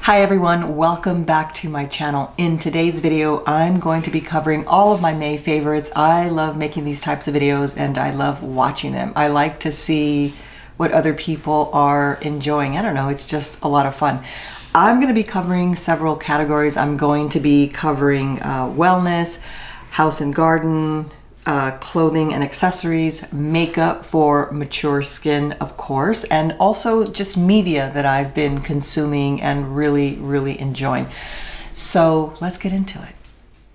Hi everyone, welcome back to my channel. In today's video, I'm going to be covering all of my May favorites. I love making these types of videos and I love watching them. I like to see what other people are enjoying. I don't know, it's just a lot of fun. I'm going to be covering several categories. I'm going to be covering wellness, house and garden, clothing and accessories, makeup for mature skin, of course, and also just media that I've been consuming and really enjoying. So let's get into it.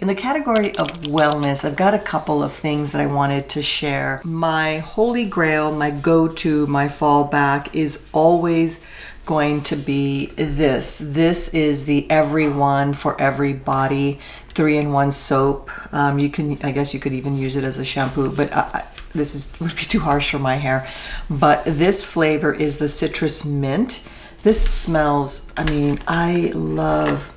In the category of wellness, I've got a couple of things that I wanted to share. My holy grail, my go-to, my fallback is always going to be this. This is the Everyone for Everybody 3-in-1 soap. I guess you could even use it as a shampoo, but would be too harsh for my hair. But this flavor is the citrus mint. This smells, I love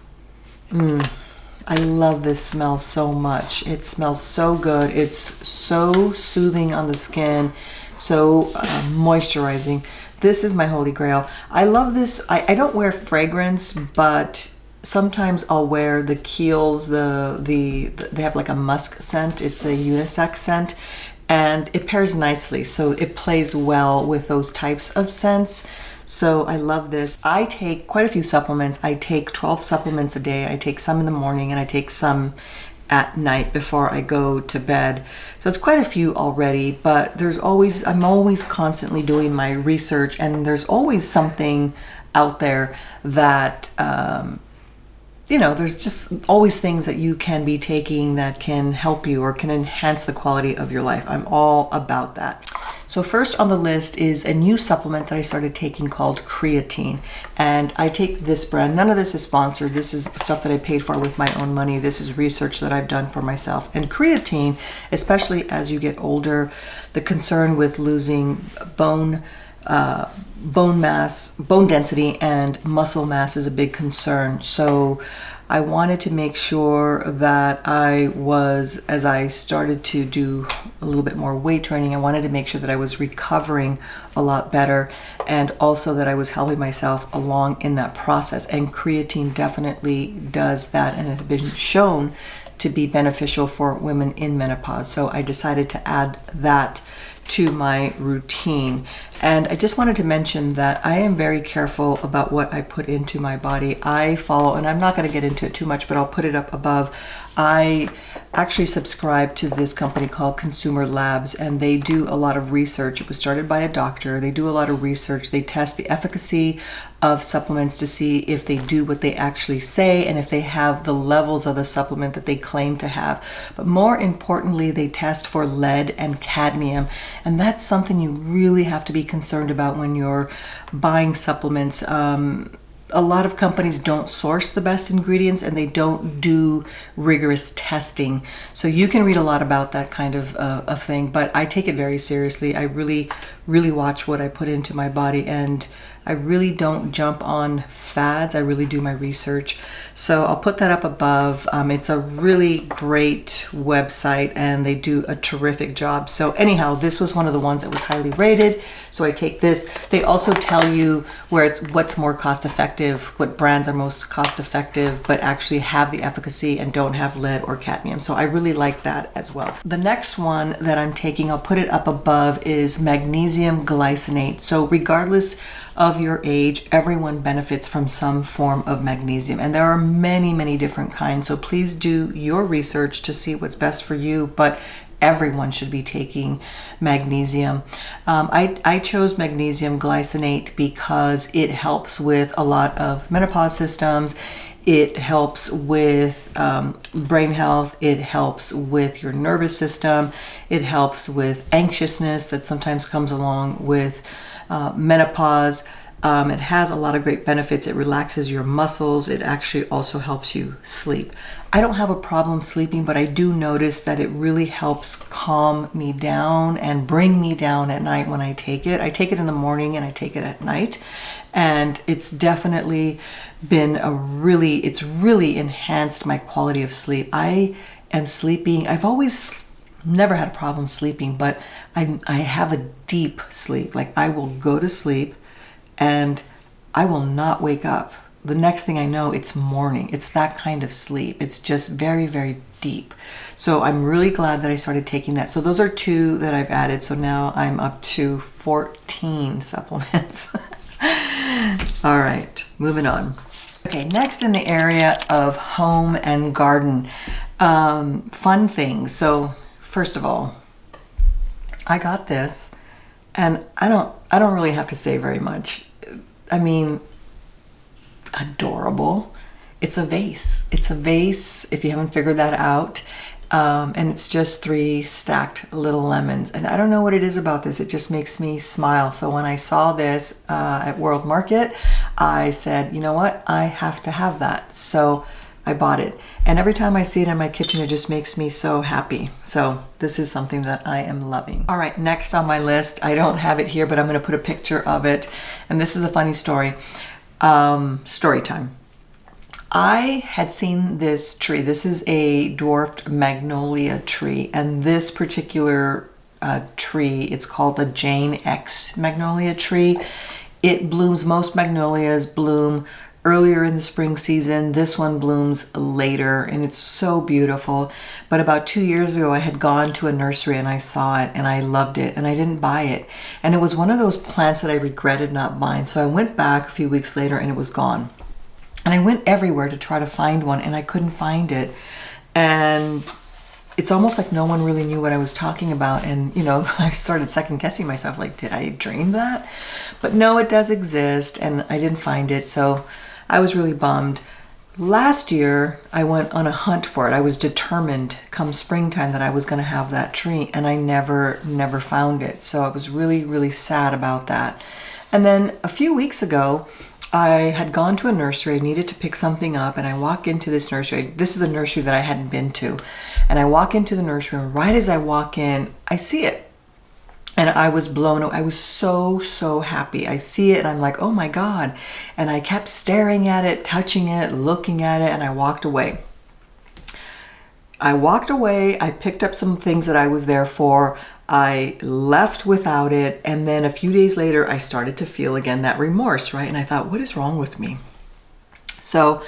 this smell so much. It smells so good. It's so soothing on the skin, so moisturizing. This is my holy grail. I love this. I don't wear fragrance, but sometimes I'll wear the Kiehl's, they have like a musk scent. It's a unisex scent and it pairs nicely. So it plays well with those types of scents. So I love this. I take quite a few supplements. I take 12 supplements a day. I take some in the morning and I take some at night before I go to bed. So it's quite a few already, but I'm always constantly doing my research and there's always something out there that, there's just always things that you can be taking that can help you or can enhance the quality of your life. I'm all about that. So first on the list is a new supplement that I started taking called Christiiine. And I take this brand. None of this is sponsored. This is stuff that I paid for with my own money. This is research that I've done for myself. And Christiiine, especially as you get older, the concern with losing bone mass, bone density, and muscle mass is a big concern. So I wanted to make sure that as I started to do a little bit more weight training, I wanted to make sure that I was recovering a lot better and also that I was helping myself along in that process. And Christiiine definitely does that and it has been shown to be beneficial for women in menopause. So I decided to add that to my routine. And I just wanted to mention that I am very careful about what I put into my body. I follow, and I'm not going to get into it too much, but I'll put it up above. I actually subscribe to this company called Huberman Labs, and they do a lot of research. It was started by a doctor. They do a lot of research. They test the efficacy of supplements to see if they do what they actually say and if they have the levels of the supplement that they claim to have. But more importantly, they test for lead and cadmium, and that's something you really have to be concerned about when you're buying supplements. A lot of companies don't source the best ingredients and they don't do rigorous testing. So you can read a lot about that kind of thing, but I take it very seriously. I really watch what I put into my body and I really don't jump on fads. I really do my research. So I'll put that up above. It's a really great website and they do a terrific job. So anyhow, this was one of the ones that was highly rated. So I take this. They also tell you what's more cost effective, what brands are most cost effective, but actually have the efficacy and don't have lead or cadmium. So I really like that as well. The next one that I'm taking, I'll put it up above, is magnesium glycinate. So regardless of your age, everyone benefits from some form of magnesium. And there are many different kinds. So please do your research to see what's best for you, but everyone should be taking magnesium. I chose magnesium glycinate because it helps with a lot of menopause systems. It helps with brain health. It helps with your nervous system. It helps with anxiousness that sometimes comes along with menopause. It has a lot of great benefits. It relaxes your muscles. It actually also helps you sleep. I don't have a problem sleeping, but I do notice that it really helps calm me down and bring me down at night when I take it. I take it in the morning and I take it at night. And it's definitely been it's really enhanced my quality of sleep. I am sleeping. I've always never had a problem sleeping, but I have a deep sleep. Like I will go to sleep and I will not wake up the next thing I know, it's morning. It's that kind of sleep. It's just very, very deep. So I'm really glad that I started taking that. So those are 2 that I've added. So now I'm up to 14 supplements. All right, moving on. Okay, next in the area of home and garden, fun things. So first of all, I got this, and I don't really have to say very much. I mean, adorable. It's a vase. It's a vase, if you haven't figured that out. And it's just 3 stacked little lemons. And I don't know what it is about this. It just makes me smile. So when I saw this at World Market, I said, you know what? I have to have that. So I bought it. And every time I see it in my kitchen, it just makes me so happy. So this is something that I am loving. All right, next on my list, I don't have it here, but I'm going to put a picture of it. And this is a funny story. Story time. I had seen this tree. This is a dwarfed magnolia tree, and this particular tree, it's called a Jane X magnolia tree. It blooms, most magnolias bloom earlier in the spring season. This one blooms later, and it's so beautiful. But about 2 years ago, I had gone to a nursery and I saw it and I loved it, and I didn't buy it. And it was one of those plants that I regretted not buying. So I went back a few weeks later and it was gone. And I went everywhere to try to find one, and I couldn't find it. And it's almost like no one really knew what I was talking about. And, you know, I started second guessing myself, like, did I dream that? But no, it does exist, and I didn't find it. So I was really bummed. Last year, I went on a hunt for it. I was determined come springtime that I was going to have that tree, and I never found it. So I was really, really sad about that. And then a few weeks ago, I had gone to a nursery. I needed to pick something up, and I walk into this nursery. This is a nursery that I hadn't been to. And I walk into the nursery, and right as I walk in, I see it. And I was blown away. I was so happy. I see it, and I'm like, oh my God. And I kept staring at it, touching it, looking at it, and I walked away. I picked up some things that I was there for. I left without it, and then a few days later I started to feel again that remorse, right? And I thought, what is wrong with me? So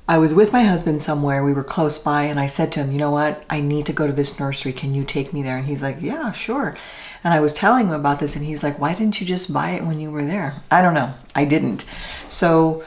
I was with my husband somewhere, we were close by, and I said to him, you know what? I need to go to this nursery. Can you take me there? And he's like, yeah, sure. And I was telling him about this, and he's like, why didn't you just buy it when you were there? I don't know. I didn't. So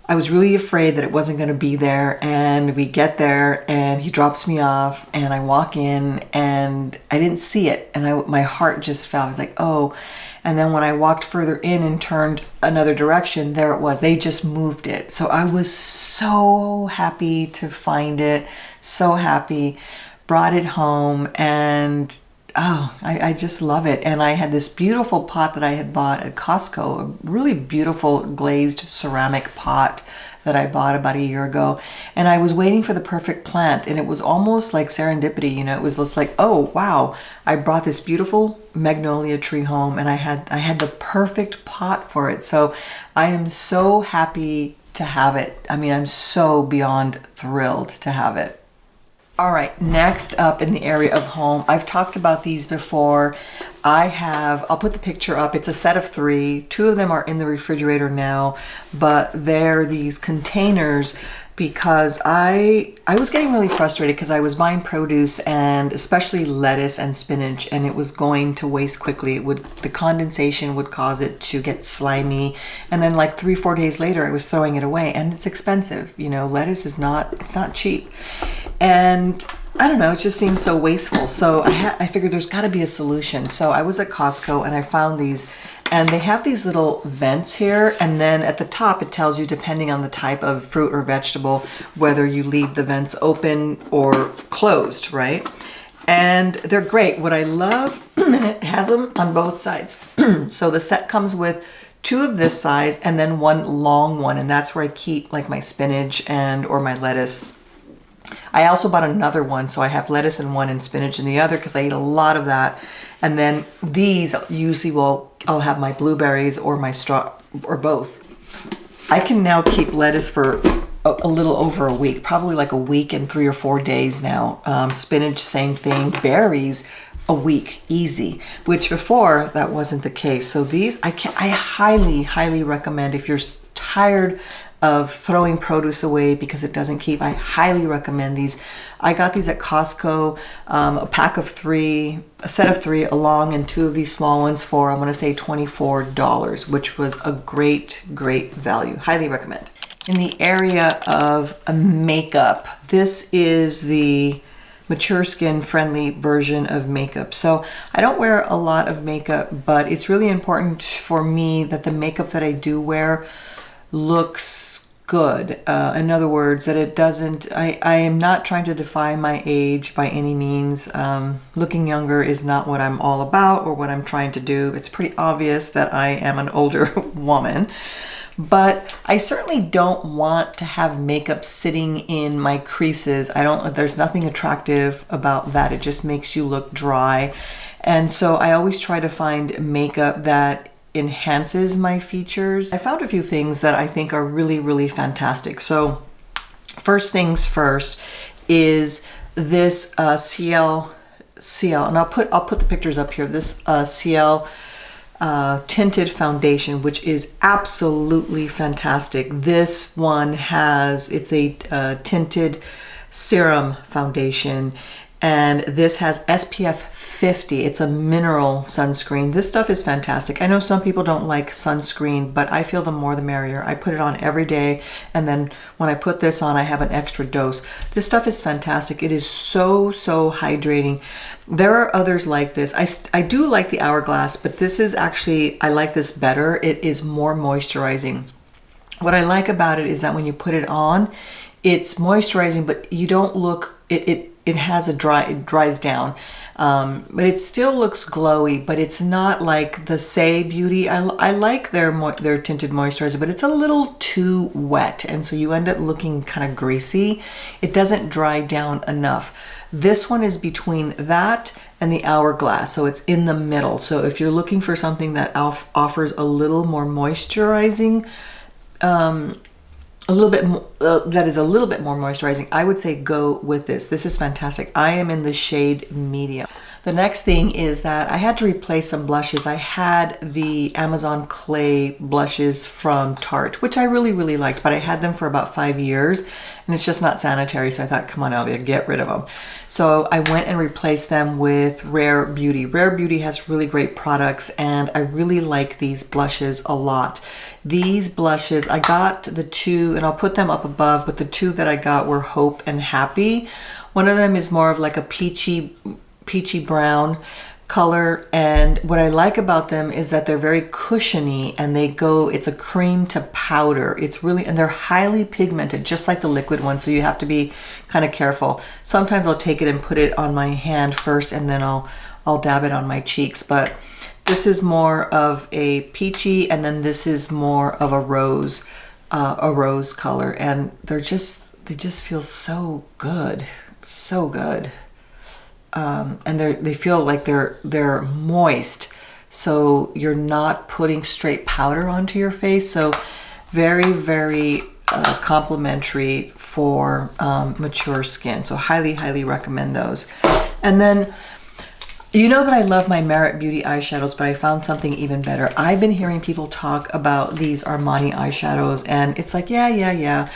I was really afraid that it wasn't going to be there, and we get there and he drops me off and I walk in and I didn't see it, and my heart just fell. I was like, oh. And then when I walked further in and turned another direction, there it was. They just moved it. So I was so happy to find it, so happy, brought it home, and oh, I just love it. And I had this beautiful pot that I had bought at Costco, a really beautiful glazed ceramic pot that I bought about a year ago. And I was waiting for the perfect plant, and it was almost like serendipity, you know. It was just like, oh wow, I brought this beautiful magnolia tree home, and I had the perfect pot for it. So I am so happy to have it. I mean, I'm so beyond thrilled to have it. All right, next up in the area of home, I've talked about these before. I'll put the picture up. It's a set of 3. 2 of them are in the refrigerator now, but they're these containers because I was getting really frustrated because I was buying produce, and especially lettuce and spinach, and it was going to waste quickly. The condensation would cause it to get slimy, and then like 3-4 days later I was throwing it away, and it's expensive. You know, lettuce is not cheap. And I don't know, it just seems so wasteful. So I figured there's got to be a solution. So I was at Costco and I found these, and they have these little vents here, and then at the top it tells you, depending on the type of fruit or vegetable, whether you leave the vents open or closed, right? And they're great. What I love, and it has them on both sides. So the set comes with 2 of this size and then 1 long one, and that's where I keep like my spinach or my lettuce. I also bought another one, so I have lettuce in one and spinach in the other because I eat a lot of that. And then these usually I'll have my blueberries or my or both. I can now keep lettuce for a little over a week, probably like a week and 3 or 4 days now. Spinach, same thing. Berries, a week, easy, which before that wasn't the case. So these I highly recommend if you're tired of throwing produce away because it doesn't keep. I highly recommend these. I got these at Costco, a pack of 3, a set of 3, a long and 2 of these small ones for, I'm going to say $24, which was a great value. Highly recommend. In the area of makeup, this is the mature skin friendly version of makeup. So I don't wear a lot of makeup, but it's really important for me that the makeup that I do wear looks good. In other words, that it doesn't, I am not trying to defy my age by any means. Looking younger is not what I'm all about or what I'm trying to do. It's pretty obvious that I am an older woman. But I certainly don't want to have makeup sitting in my creases. There's nothing attractive about that. It just makes you look dry. And so I always try to find makeup that enhances my features. I found a few things that I think are really fantastic. So first things first is this CL, and I'll put the pictures up here. This CL tinted foundation, which is absolutely fantastic. This one it's a tinted serum foundation, and this has SPF 50. It's a mineral sunscreen. This stuff is fantastic. I know some people don't like sunscreen, but I feel the more the merrier. I put it on every day, and then when I put this on, I have an extra dose. This stuff is fantastic. It is so hydrating. There are others like this. I do like the Hourglass, but this is actually, I like this better. It is more moisturizing. What I like about it is that when you put it on, it's moisturizing, but you don't look, it has it dries down. But it still looks glowy, but it's not like the Say Beauty. I like their tinted moisturizer, but it's a little too wet, and so you end up looking kind of greasy. It doesn't dry down enough. This one is between that and the Hourglass, so it's in the middle. So if you're looking for something that offers a little more moisturizing, that is a little bit more moisturizing, I would say go with this. This is fantastic. I am in the shade medium. The next thing is that I had to replace some blushes. I had the Amazon Clay blushes from Tarte, which I really liked, but I had them for about 5 years, and it's just not sanitary, so I thought, come on, I'll get rid of them. So I went and replaced them with Rare Beauty. Rare Beauty has really great products, and I really like these blushes a lot. These blushes, I got the 2, and I'll put them up above, but the 2 that I got were Hope and Happy. One of them is more of like a peachy brown color, and what I like about them is that they're very cushiony, and it's a cream to powder. And they're highly pigmented, just like the liquid one, so you have to be kind of careful. Sometimes I'll take it and put it on my hand first, and then I'll dab it on my cheeks, but this is more of a peachy, and then this is more of a rose color, and they just feel so good, so good. And they feel like they're moist, so you're not putting straight powder onto your face. So very complimentary for mature skin. So highly recommend those. And then, you know that I love my Merit Beauty eyeshadows, but I found something even better. I've been hearing people talk about these Armani eyeshadows, and it's like, yeah.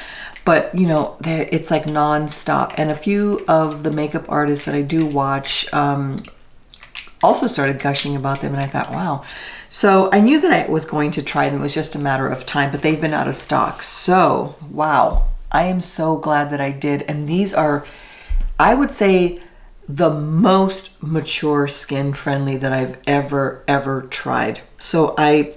But, you know, it's like non-stop. And a few of the makeup artists that I do watch also started gushing about them, and I thought, wow. So I knew that I was going to try them. It was just a matter of time, but they've been out of stock. So, wow. I am so glad that I did. And these are, I would say, the most mature skin friendly that I've ever tried. So I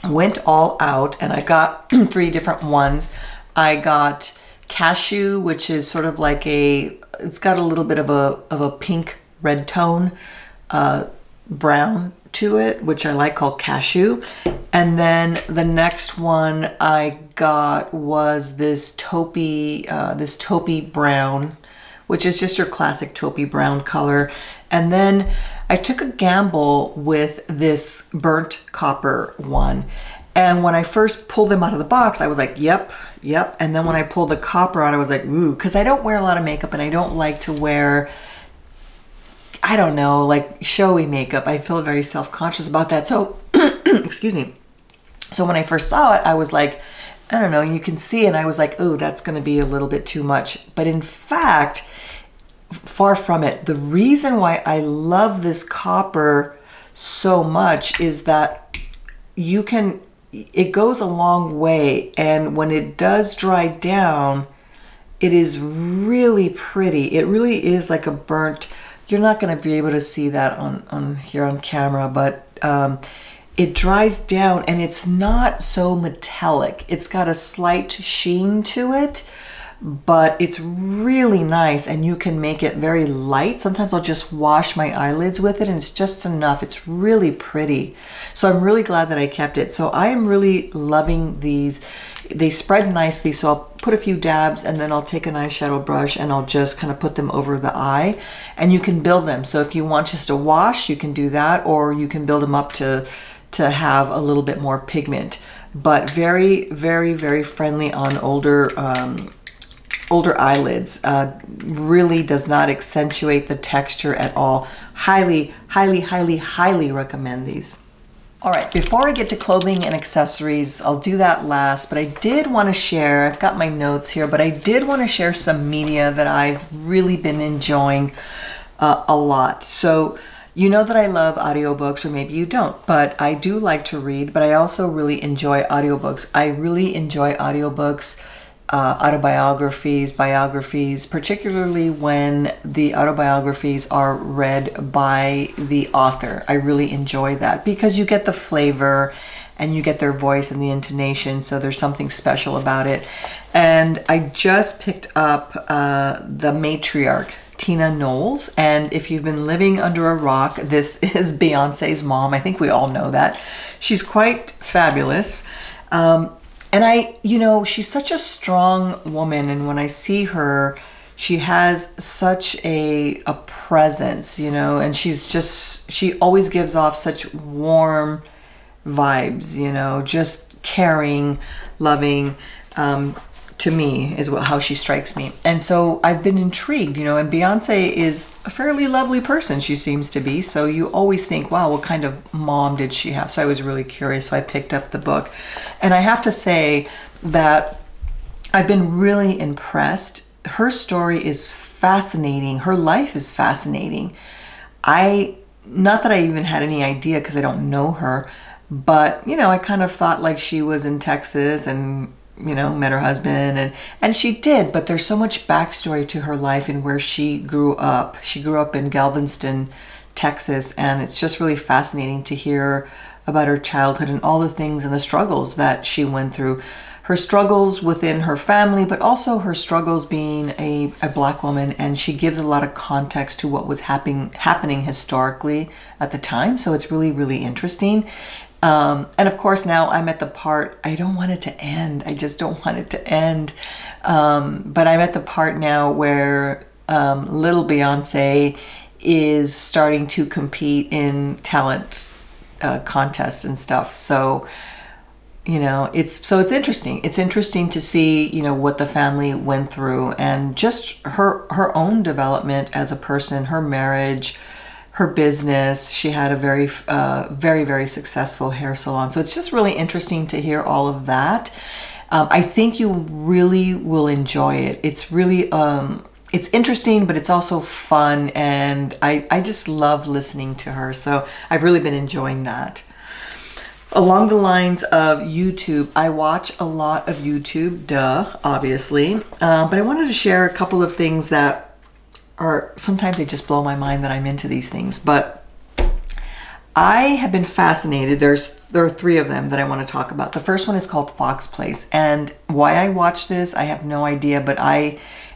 went all out, and I got 3 different ones. I got Cashew, which is sort of like it's got a little bit of a pink red tone, brown to it, which I like, called Cashew. And then the next one I got was this taupey brown, which is just your classic taupey brown color. And then I took a gamble with this burnt copper one. And when I first pulled them out of the box, I was like, yep. And then when I pulled the copper out, I was like, ooh, because I don't wear a lot of makeup, and I don't like to wear, I don't know, like showy makeup. I feel very self-conscious about that. So, excuse me. So when I first saw it, I was like, I don't know, you can see, and I was like, oh, that's going to be a little bit too much. But in fact, far from it. The reason why I love this copper so much is that it goes a long way, and when it does dry down, it is really pretty. It really is like a burnt. You're not going to be able to see that on here on camera, but it dries down and it's not so metallic. It's got a slight sheen to it, but it's really nice, and you can make it very light. Sometimes I'll just wash my eyelids with it and it's just enough. It's really pretty. So I'm really glad that I kept it. So I am really loving these. They spread nicely, so I'll put a few dabs and then I'll take an eyeshadow brush and I'll just kind of put them over the eye, and you can build them. So if you want just a wash, you can do that, or you can build them up to have a little bit more pigment. But very, very, very friendly on older eyelids. Really does not accentuate the texture at all. Highly, highly, highly, highly recommend these. All right, before I get to clothing and accessories, I'll do that last, but I did want to share, I've got my notes here, but I did want to share some media that I've really been enjoying a lot. So you know that I love audiobooks, or maybe you don't, but I do like to read, but I also really enjoy audiobooks. I really enjoy audiobooks, autobiographies, biographies, particularly when the autobiographies are read by the author. I really enjoy that because you get the flavor and you get their voice and the intonation, so there's something special about it. And I just picked up The Matriarch, Tina Knowles, and if you've been living under a rock, this is Beyonce's mom. I think we all know that. She's quite fabulous. And she's such a strong woman, and when I see her, she has such a presence, and she always gives off such warm vibes, just caring, loving, to me is how she strikes me. And so I've been intrigued, and Beyonce is a fairly lovely person, she seems to be. So you always think, wow, what kind of mom did she have? So I was really curious. So I picked up the book. And I have to say that I've been really impressed. Her story is fascinating. Her life is fascinating. Not that I even had any idea because I don't know her, but, I kind of thought like she was in Texas and met her husband, and she did, but there's so much backstory to her life and where she grew up. She grew up in Galveston, Texas, and it's just really fascinating to hear about her childhood and all the things and the struggles that she went through. Her struggles within her family, but also her struggles being a Black woman, and she gives a lot of context to what was happening historically at the time, so it's really, really interesting. And of course, now I'm at the part, I don't want it to end. I just don't want it to end. But I'm at the part now where little Beyonce is starting to compete in talent contests and stuff. So, it's interesting. It's interesting to see, what the family went through, and just her own development as a person, her marriage, her business. She had a very, very, very successful hair salon. So it's just really interesting to hear all of that. I think you really will enjoy it. It's really, it's interesting, but it's also fun. And I just love listening to her. So I've really been enjoying that. Along the lines of YouTube, I watch a lot of YouTube, obviously. But I wanted to share a couple of things that sometimes they just blow my mind that I'm into these things, but I have been fascinated. There are three of them that I want to talk about. The first one is called Fox Place, and why I watch this, I have no idea, but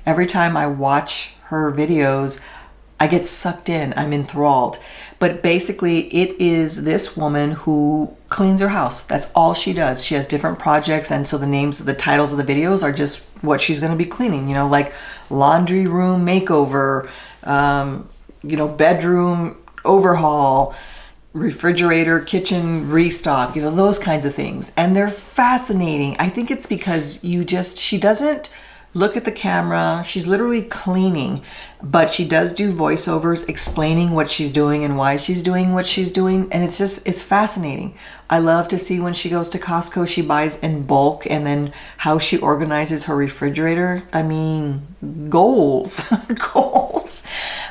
every time I watch her videos, I get sucked in. I'm enthralled. But basically, it is this woman who cleans her house. That's all she does. She has different projects, and so the titles of the videos are just what she's going to be cleaning, like laundry room makeover, bedroom overhaul, refrigerator, kitchen restock, those kinds of things. And they're fascinating. I think it's because she doesn't look at the camera. She's literally cleaning, but she does do voiceovers explaining what she's doing and why she's doing what she's doing. And it's fascinating. I love to see when she goes to Costco, she buys in bulk, and then how she organizes her refrigerator. I mean, goals, goals.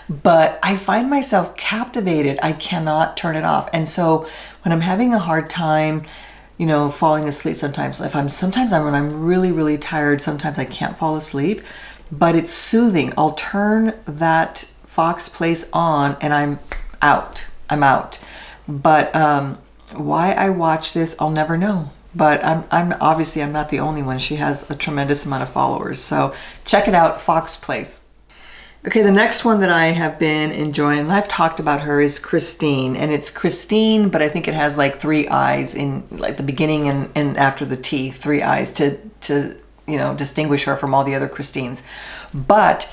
But I find myself captivated. I cannot turn it off. And so when I'm having a hard time, you know, falling asleep sometimes, when I'm really, really tired, sometimes I can't fall asleep, but it's soothing. I'll turn that Fox Place on and I'm out. But why I watch this, I'll never know. But I'm not the only one. She has a tremendous amount of followers. So check it out, Fox Place. Okay, the next one that I have been enjoying, and I've talked about her, is Christiiine. And it's Christiiine, but I think it has like 3 eyes in like the beginning and after the T, 3 eyes to you know, distinguish her from all the other Christiines. But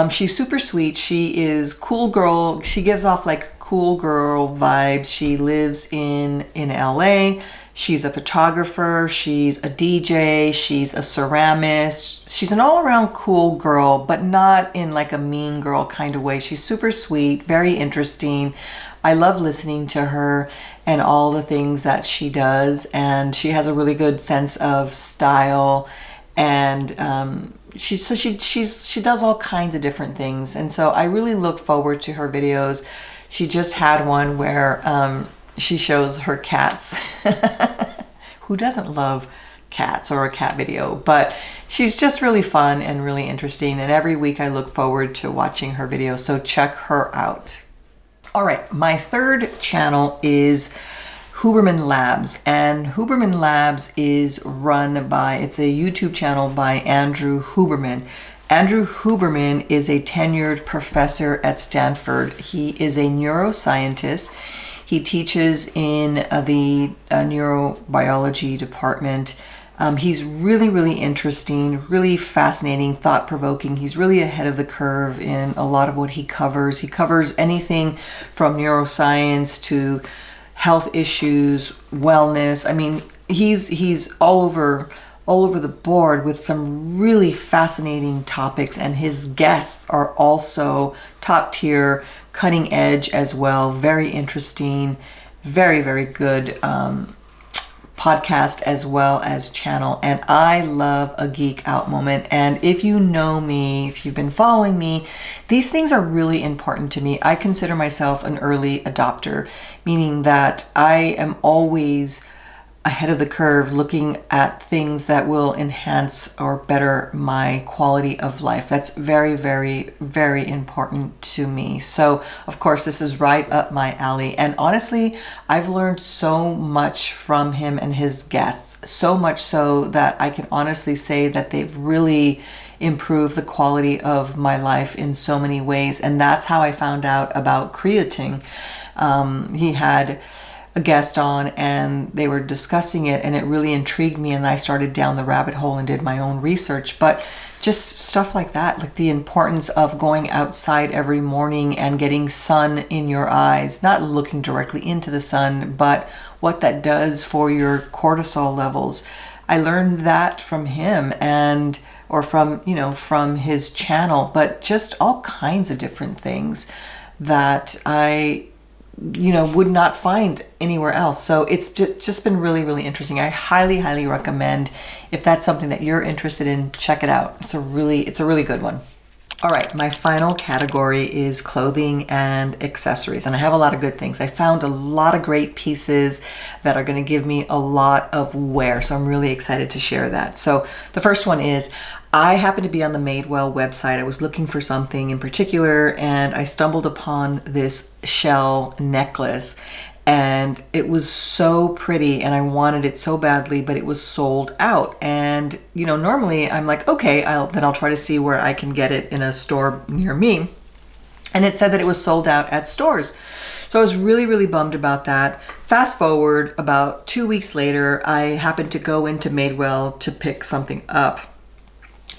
she's super sweet. She is cool girl. She gives off like cool girl vibes. She lives in LA. She's a photographer, she's a DJ, she's a ceramist. She's an all-around cool girl, but not in like a mean girl kind of way. She's super sweet, very interesting. I love listening to her and all the things that she does, and she has a really good sense of style, and she does all kinds of different things, and so I really look forward to her videos. She just had one where she shows her cats. Who doesn't love cats or a cat video? But she's just really fun and really interesting. And every week I look forward to watching her videos. So check her out. All right, my third channel is Huberman Labs. And Huberman Labs is run by, it's a YouTube channel by Andrew Huberman. Andrew Huberman is a tenured professor at Stanford. He is a neuroscientist. He teaches in the neurobiology department. He's really, really interesting, really fascinating, thought-provoking. He's really ahead of the curve in a lot of what he covers. He covers anything from neuroscience to health issues, wellness. I mean, he's all over the board with some really fascinating topics, and his guests are also top tier, cutting edge as well. Very interesting, very, very good podcast as well as channel. And I love a geek out moment. And if you know me, if you've been following me, these things are really important to me. I consider myself an early adopter, meaning that I am always ahead of the curve looking at things that will enhance or better my quality of life. That's very, very, very important to me. So of course, this is right up my alley. And honestly, I've learned so much from him and his guests, so much so that I can honestly say that they've really improved the quality of my life in so many ways. And that's how I found out about creatine. He had a guest on and they were discussing it, and it really intrigued me, and I started down the rabbit hole and did my own research. But just stuff like that, like the importance of going outside every morning and getting sun in your eyes, not looking directly into the sun, but what that does for your cortisol levels. I learned that from him or from his channel, but just all kinds of different things that I would not find anywhere else. So it's just been really, really interesting. I highly, highly recommend, if that's something that you're interested in, check it out. It's a really good one. All right, my final category is clothing and accessories, and I have a lot of good things. I found a lot of great pieces that are going to give me a lot of wear, so I'm really excited to share that. So the first one is, I happened to be on the Madewell website. I was looking for something in particular, and I stumbled upon this shell necklace, and it was so pretty, and I wanted it so badly, but it was sold out. And normally I'm like, okay, I'll try to see where I can get it in a store near me. And it said that it was sold out at stores. So I was really, really bummed about that. Fast forward about 2 weeks later, I happened to go into Madewell to pick something up,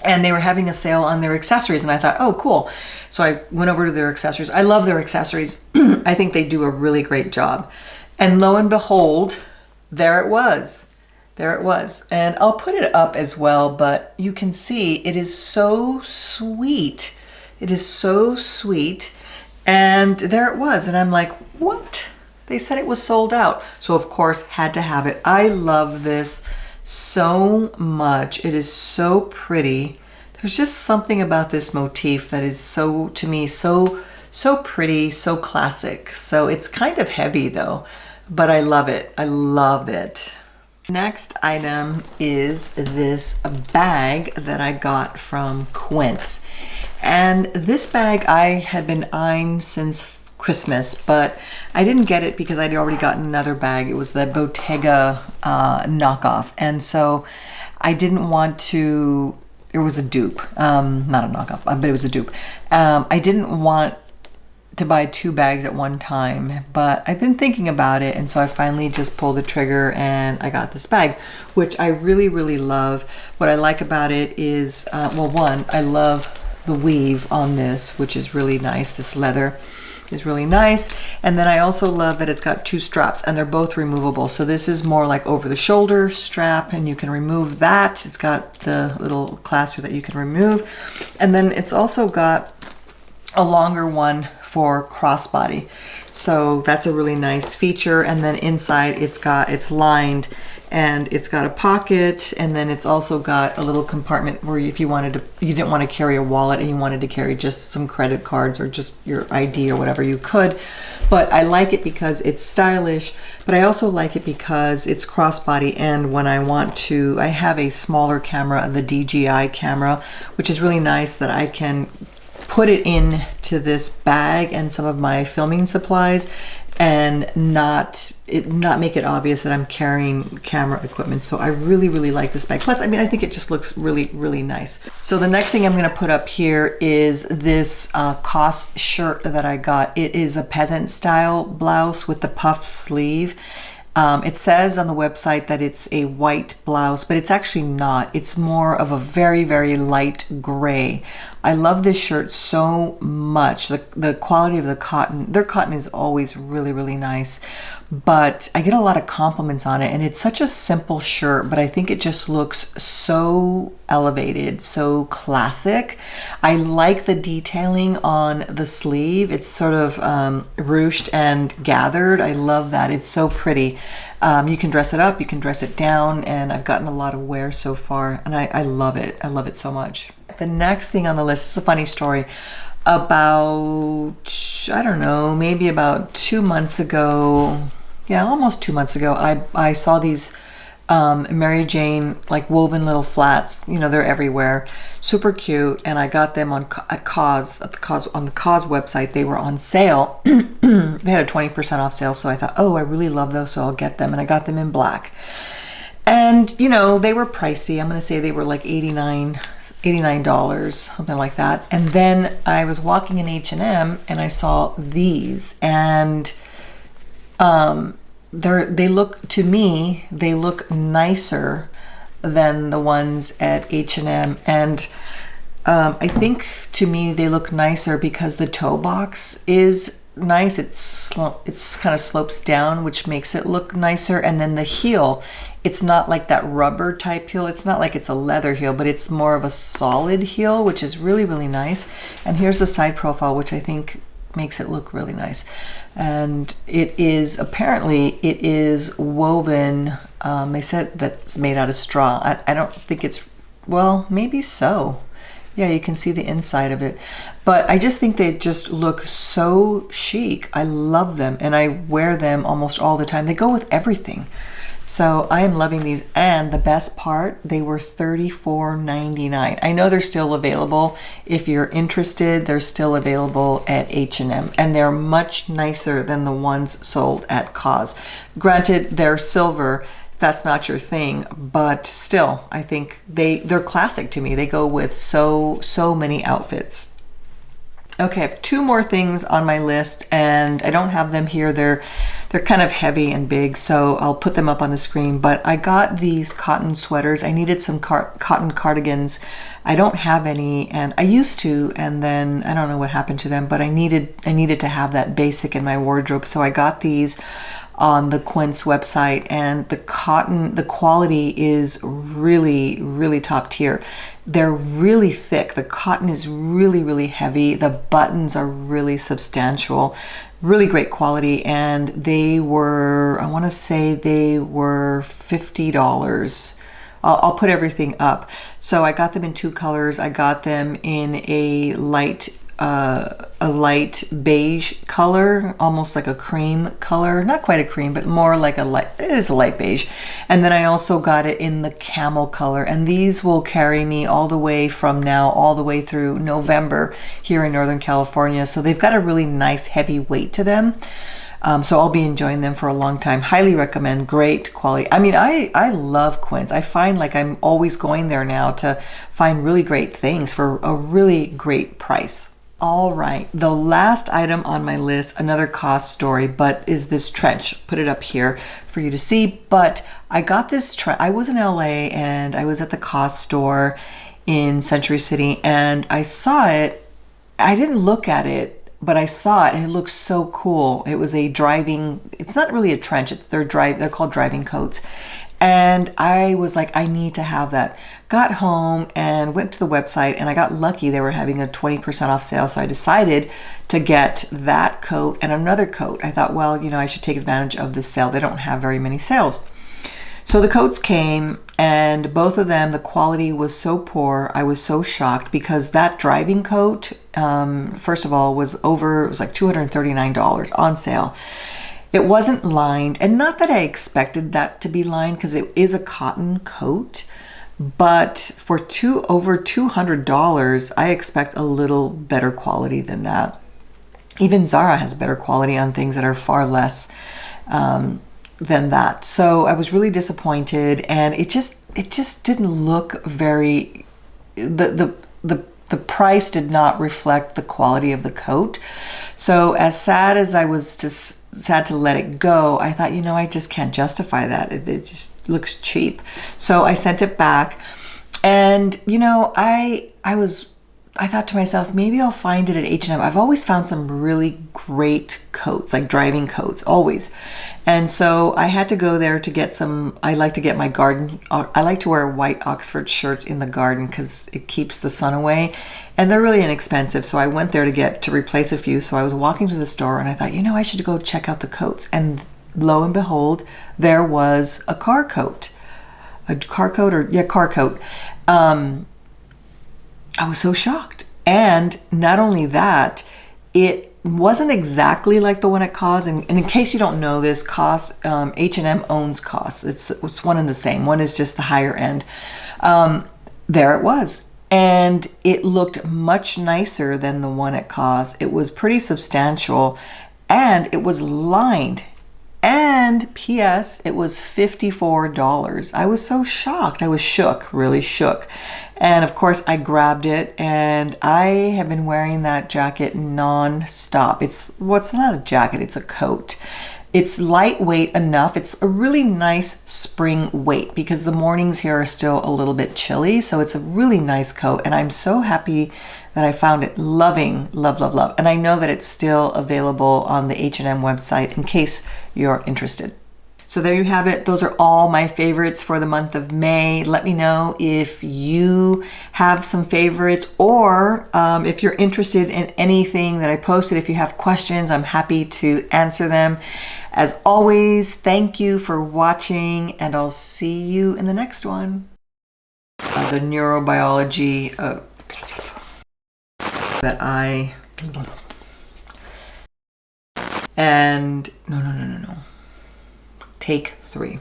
and they were having a sale on their accessories, and I thought, oh, cool. So I went over to their accessories. I love their accessories. I think they do a really great job. And lo and behold, there it was. There it was. And I'll put it up as well, but you can see it is so sweet. It is so sweet. And there it was. And I'm like, what? They said it was sold out. So of course, had to have it. I love this so much. It is so pretty. There's just something about this motif that is so, to me, so pretty, so classic. So it's kind of heavy though, but I love it. I love it. Next item is this bag that I got from Quince. And this bag I had been eyeing since Christmas, but I didn't get it because I'd already gotten another bag. It was the Bottega knockoff. And so I didn't want to, it was a dupe, not a knockoff, but it was a dupe. I didn't want to buy 2 bags at one time, but I've been thinking about it, and so I finally just pulled the trigger and I got this bag, which I really, really love. What I like about it is, well, one, I love the weave on this, which is really nice. This leather is really nice. And then I also love that it's got 2 straps and they're both removable. So this is more like over the shoulder strap, and you can remove that. It's got the little clasp that you can remove. And then it's also got a longer one for crossbody. So that's a really nice feature. And then inside it's lined, and it's got a pocket, and then it's also got a little compartment where if you didn't want to carry a wallet and you wanted to carry just some credit cards or just your ID or whatever, you could. But I like it because it's stylish, but I also like it because it's crossbody. And when I have a smaller camera, the DJI camera, which is really nice that I can put it into this bag and some of my filming supplies and not make it obvious that I'm carrying camera equipment. So I really, really like this bag. Plus, I mean, I think it just looks really, really nice. So the next thing I'm gonna put up here is this COS shirt that I got. It is a peasant style blouse with the puff sleeve. It says on the website that it's a white blouse, but it's actually not. It's more of a very, very light gray. I love this shirt so much. The quality of the cotton, their cotton is always really, really nice, but I get a lot of compliments on it, and it's such a simple shirt, but I think it just looks so elevated, so classic. I like the detailing on the sleeve. It's sort of ruched and gathered. I love that. It's so pretty. You can dress it up, you can dress it down, and I've gotten a lot of wear so far, and I love it. I love it so much. The next thing on the list is a funny story. About, I don't know, maybe about 2 months ago, yeah, almost 2 months ago, I saw these Mary Jane like woven little flats. You know, they're everywhere, super cute, and I got them on the COS website. They were on sale. They had a 20% off sale, so I thought, oh, I really love those, so I'll get them, and I got them in black. And you know, they were pricey. I'm gonna say they were like $89, something like that. And then I was walking in H&M and I saw these, and they look, to me, they look nicer than the ones at H&M. And I think to me they look nicer because the toe box is nice. It's kind of slopes down, which makes it look nicer. And then the heel, it's not like that rubber type heel. It's not like it's a leather heel, but it's more of a solid heel, which is really, really nice. And here's the side profile, which I think makes it look really nice. And it is, apparently it is woven, they said that's made out of straw. I don't think it's, well, maybe so. Yeah, you can see the inside of it. But I just think they just look so chic. I love them, and I wear them almost all the time. They go with everything. So I am loving these, and the best part, they were $34.99. I know they're still available. If you're interested, they're still available at H&M, and they're much nicer than the ones sold at COS. Granted, they're silver. That's not your thing, but still, I think they're classic to me. They go with so many outfits. Okay, I have 2 more things on my list, and I don't have them here. They're kind of heavy and big, so I'll put them up on the screen. But I got these cotton sweaters. I needed some cotton cardigans. I don't have any, and I used to, and then I don't know what happened to them, but I needed to have that basic in my wardrobe. So I got these on the Quince website, and the cotton, the quality is really, really top tier. They're really thick. The cotton is really, really heavy. The buttons are really substantial, really great quality. And they were, I want to say they were $50. I'll put everything up. So I got them in 2 colors. I got them in a light beige color, almost like a cream color, not quite a cream, but more like a light, it is a light beige. And then I also got it in the camel color, and these will carry me all the way from now all the way through November here in Northern California. So they've got a really nice heavy weight to them. So I'll be enjoying them for a long time. Highly recommend. Great quality. I mean, I love Quince. I find like I'm always going there now to find really great things for a really great price. All right, the last item on my list, another cost story, but is this trench. Put it up here for you to see. But I got this trench. I was in LA and I was at the cost store in Century City, and I saw it. I didn't look at it, but I saw it and it looked so cool. It was a driving, it's not really a trench, they're called driving coats. And I was like, I need to have that. Got home and went to the website, and I got lucky. They were having a 20% off sale. So I decided to get that coat and another coat. I thought, well, you know, I should take advantage of this sale. They don't have very many sales. So the coats came, and both of them, the quality was so poor. I was so shocked because that driving coat, first of all, it was like $239 on sale. It wasn't lined, and not that I expected that to be lined because it is a cotton coat, but for over $200, I expect a little better quality than that. Even Zara has better quality on things that are far less than that. So I was really disappointed, and it just didn't look very, the price did not reflect the quality of the coat. So as sad as I was sad to let it go, I thought, you know, I just can't justify that. It just looks cheap. So I sent it back, and you know, I thought to myself, maybe I'll find it at H&M. I've always found some really great coats, like driving coats, always. And so I had to go there to get some. I like to get my garden. I like to wear white Oxford shirts in the garden because it keeps the sun away, and they're really inexpensive. So I went there to replace a few. So I was walking to the store, and I thought, you know, I should go check out the coats. And lo and behold, there was a car coat. Car coat. I was so shocked. And not only that, it wasn't exactly like the one at COS. And in case you don't know this, COS, H&M owns COS. It's one and the same. One is just the higher end. There it was. And it looked much nicer than the one at COS. It was pretty substantial, and it was lined. And P.S., it was $54. I was so shocked. I was shook, really shook. And of course, I grabbed it, and I have been wearing that jacket non-stop. It's not a jacket, it's a coat. It's lightweight enough. It's a really nice spring weight because the mornings here are still a little bit chilly. So it's a really nice coat, and I'm so happy that I found it. Love. And I know that it's still available on the H&M website in case you're interested. So there you have it. Those are all my favorites for the month of May. Let me know if you have some favorites, or if you're interested in anything that I posted. If you have questions, I'm happy to answer them. As always, thank you for watching, and I'll see you in the next one. The neurobiology that I... And no. Take 3.